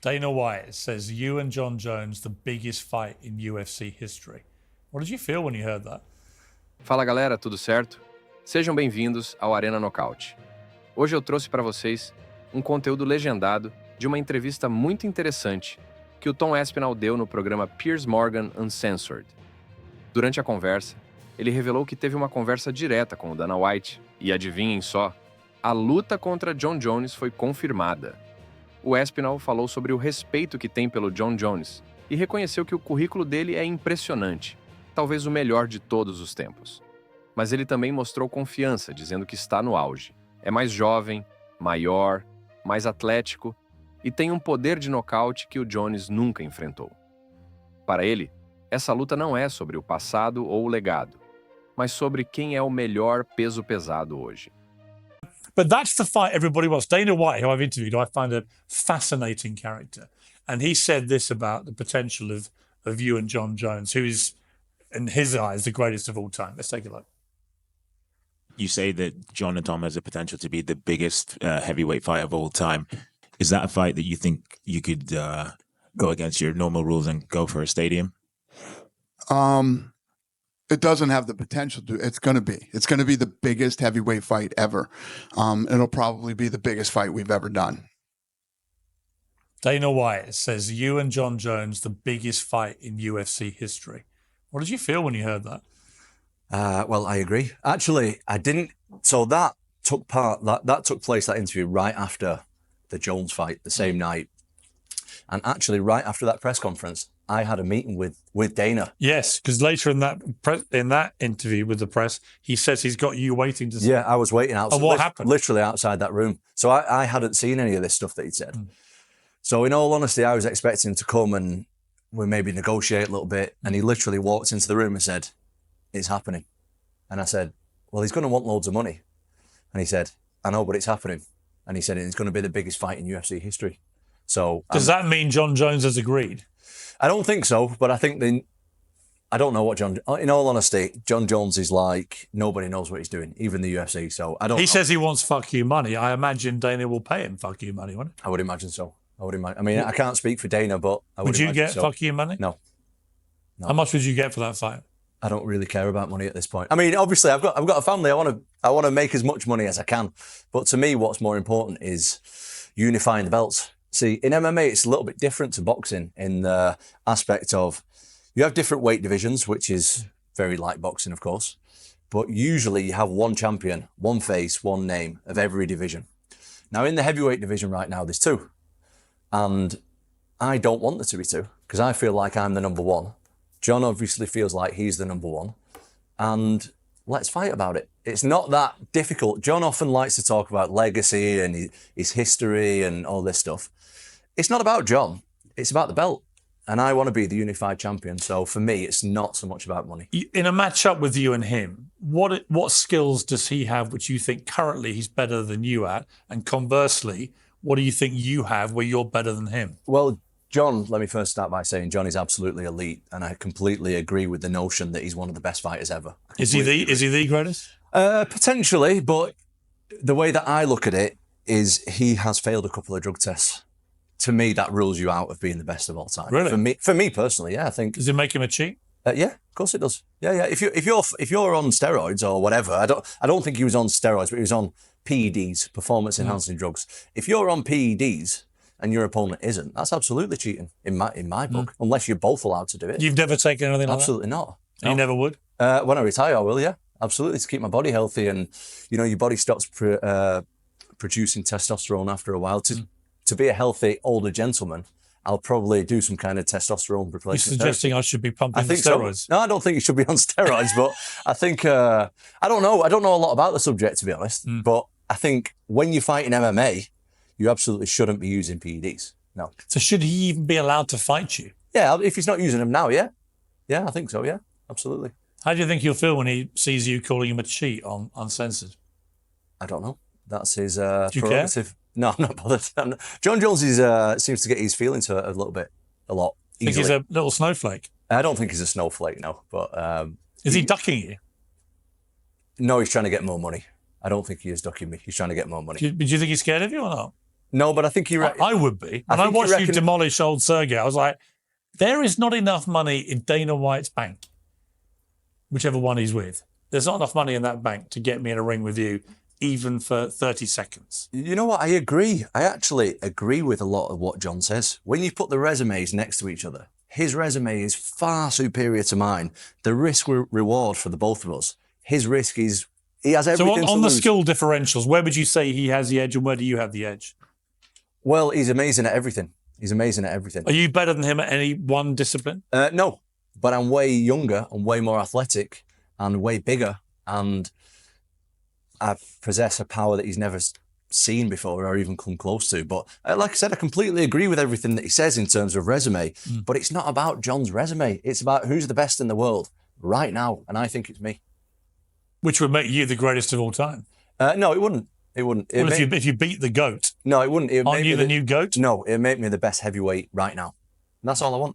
Dana White says you and Jon Jones the biggest fight in UFC history. What did you feel when you heard that? Fala galera, tudo certo? Sejam bem-vindos ao Arena Nocaute. Hoje eu trouxe para vocês um conteúdo legendado de uma entrevista muito interessante que o Tom Aspinall deu no programa Piers Morgan Uncensored. Durante a conversa, ele revelou que teve uma conversa direta com o Dana White e, adivinhem só, a luta contra Jon Jones foi confirmada. O Aspinall falou sobre o respeito que tem pelo Jon Jones e reconheceu que o currículo dele é impressionante, talvez o melhor de todos os tempos. Mas ele também mostrou confiança, dizendo que está no auge. É mais jovem, maior, mais atlético e tem um poder de nocaute que o Jones nunca enfrentou. Para ele, essa luta não é sobre o passado ou o legado, mas sobre quem é o melhor peso pesado hoje. But that's the fight everybody wants. Dana White, who I've interviewed, I find a fascinating character. And he said this about the potential of you and Jon Jones, who is, in his eyes, the greatest of all time. Let's take a look. You say that Jon and Tom has the potential to be the biggest heavyweight fight of all time. Is that a fight that you think you could go against your normal rules and go for a stadium? It doesn't have the potential to. It's going to be the biggest heavyweight fight ever. It'll probably be the biggest fight we've ever done. Dana White says you and Jon Jones the biggest fight in UFC history. What did you feel when you heard that? Well, I agree. Actually, I didn't. So that took place, that interview, right after the Jones fight, the same night. And actually, right after that press conference, I had a meeting with Dana. Yes, because later in that interview with the press, he says he's got you waiting to see. Yeah, I was waiting outside. And what happened? Literally outside that room. So I hadn't seen any of this stuff that he'd said. So in all honesty, I was expecting him to come and we maybe negotiate a little bit. And he literally walked into the room and said, "It's happening." And I said, "Well, he's going to want loads of money." And he said, "I know, but it's happening." And he said, "It's going to be the biggest fight in UFC history." So does that mean Jon Jones has agreed? I don't think so, but I think I don't know what in all honesty, Jon Jones is like, nobody knows what he's doing, even the UFC. So I don't know. He says he wants fuck you money. I imagine Dana will pay him fuck you money, wouldn't it? I would imagine so. I mean, I can't speak for Dana, but I would you get so. fuck you money? No. How much would you get for that fight? I don't really care about money at this point. I mean, obviously, I've got a family. I want to make as much money as I can. But to me, what's more important is unifying the belts. See, in MMA, it's a little bit different to boxing in the aspect of you have different weight divisions, which is very like boxing, of course. But usually you have one champion, one face, one name of every division. Now, in the heavyweight division right now, there's two. And I don't want there to be two because I feel like I'm the number one. Jon obviously feels like he's the number one. And let's fight about it. It's not that difficult. Jon often likes to talk about legacy and his history and all this stuff. It's not about Jon. It's about the belt. And I want to be the unified champion. So for me, it's not so much about money. In a matchup with you and him, what skills does he have which you think currently he's better than you at? And conversely, what do you think you have where you're better than him? Well, Jon, let me first start by saying Jon is absolutely elite. And I completely agree with the notion that he's one of the best fighters ever. Is he the greatest? Potentially, but the way that I look at it is he has failed a couple of drug tests. To me, that rules you out of being the best of all time. Really? For me personally, yeah, I think. Does it make him a cheat? Yeah, of course it does. Yeah. If you're on steroids or whatever, I don't think he was on steroids, but he was on PEDs, performance enhancing drugs. If you're on PEDs and your opponent isn't, that's absolutely cheating in my book. Unless you're both allowed to do it. You've never taken anything like that? Absolutely not. No. You never would? When I retire, I will. Yeah, absolutely, to keep my body healthy and your body stops producing testosterone after a while. To be a healthy older gentleman, I'll probably do some kind of testosterone replacement. You're suggesting I should be pumping steroids? So. No, I don't think you should be on steroids, but I think, I don't know a lot about the subject, to be honest, but I think when you fight in MMA, you absolutely shouldn't be using PEDs. No. So should he even be allowed to fight you? Yeah, if he's not using them now, yeah. Yeah, I think so, yeah, absolutely. How do you think he'll feel when he sees you calling him a cheat on Uncensored? I don't know. That's his do you prerogative. Care? No, I'm not bothered. Jon Jones seems to get his feelings hurt a lot. Think he's a little snowflake? I don't think he's a snowflake, no. But is he ducking you? No, he's trying to get more money. I don't think he is ducking me. He's trying to get more money. Do you think he's scared of you or not? No, but I think he. I would be. When I think you watched you reckon- demolish old Sergey, I was like, there is not enough money in Dana White's bank, whichever one he's with. There's not enough money in that bank to get me in a ring with you, even for 30 seconds. You know what? I agree. I actually agree with a lot of what John says. When you put the resumes next to each other, his resume is far superior to mine. The risk reward for the both of us. His risk is he has everything. So on the skill differentials, where would you say he has the edge and where do you have the edge? Well, he's amazing at everything. He's amazing at everything. Are you better than him at any one discipline? No, but I'm way younger and way more athletic and way bigger, and I possess a power that he's never seen before or even come close to. But like I said, I completely agree with everything that he says in terms of resume, but it's not about John's resume. It's about who's the best in the world right now, and I think it's me. Which would make you the greatest of all time. No, it wouldn't. It wouldn't. Well, if you beat the GOAT. No, it wouldn't. Aren't you the new GOAT? No, it'd make me the best heavyweight right now. And that's all I want.